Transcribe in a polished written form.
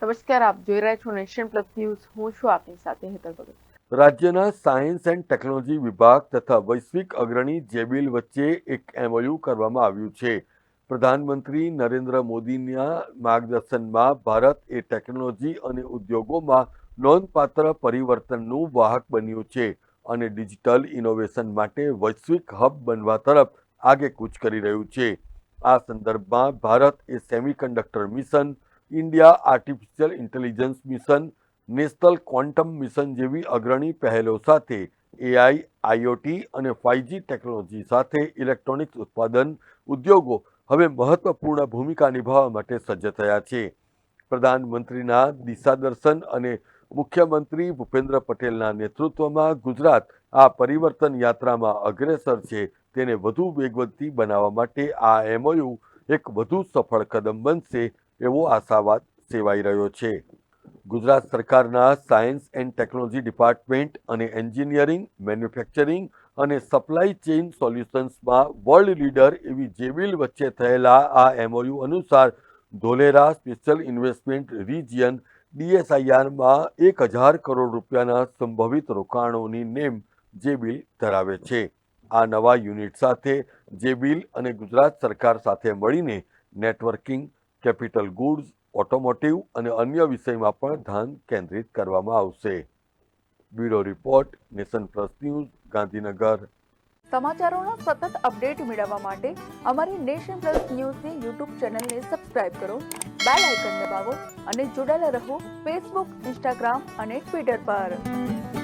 નમસ્કાર, આપ જોઈ રહ્યા છો નેશન પ્લસ ન્યૂઝ. હું છું આપની સાથે હેતલ ભગત. રાજ્યના સાયન્સ એન્ડ ટેકનોલોજી વિભાગ તથા વૈશ્વિક અગ્રણી જેબિલ વચ્ચે એક MOU કરવામાં આવ્યું છે. પ્રધાનમંત્રી નરેન્દ્ર મોદીના માર્ગદર્શનમાં ભારત એ ટેકનોલોજી અને ઉદ્યોગોમાં નોંધપાત્ર પરિવર્તનનું વાહક બન્યું છે અને ડિજિટલ ઇનોવેશન માટે વૈશ્વિક હબ બનવા તરફ આગેકૂચ કરી રહ્યું છે. આ સંદર્ભમાં ભારત એ semiconductor mission, India artificial intelligence mission, national quantum mission જેવી અગ્રણી પહેલો સાથે AI, IoT અને 5G ટેકનોલોજી સાથે ઇલેક્ટ્રોનિક્સ ઉત્પાદન ઉદ્યોગો હવે મહત્વપૂર્ણ ભૂમિકા નિભાવવા માટે સજ્જ થયા છે. પ્રધાનમંત્રીના દિશાદર્શન અને મુખ્યમંત્રી ભૂપેન્દ્ર પટેલના નેતૃત્વમાં ગુજરાત આ પરિવર્તન યાત્રામાં અગ્રેસર છે. તેને વધુ વેગવંતી બનાવવા માટે આ MOU એક વધુ સફળ કદમ બનશે એવો આશાવાદ સેવાઈ રહ્યો છે. ગુજરાત સરકારના સાયન્સ એન્ડ ટેકનોલોજી ડિપાર્ટમેન્ટ અને એન્જિનિયરિંગ, મેન્યુફેક્ચરિંગ અને સપ્લાય ચેઇન સોલ્યુશન્સમાં વર્લ્ડ લીડર એવી જેબિલ વચ્ચે થયેલા આ MOU અનુસાર ધોલેરા સ્પેશિયલ ઇન્વેસ્ટમેન્ટ રિજિયન DSIRમાં 1000 કરોડ રૂપિયાના સંભવિત રોકાણોની નેમ જેબિલ ધરાવે છે. આ નવા યુનિટ સાથે જેબિલ અને ગુજરાત સરકાર સાથે મળીને નેટવર્કિંગ, કેપિટલ ગુડ્સ, ઓટોમોટિવ અને અન્ય વિષયમાં પણ ધ્યાન કેન્દ્રિત કરવામાં આવશે. Bureau report, nation plus news, Gandhinagar. સમાચારોનો સતત અપડેટ મેળવવા માટે અમારી નેશન પ્લસ ન્યૂઝની યુટ્યુબ ચેનલને સબસ્ક્રાઇબ કરો, બેલ આઇકન દબાવો અને જોડાયેલા રહો ફેસબુક, ઇન્સ્ટાગ્રામ અને ટ્વિટર પર.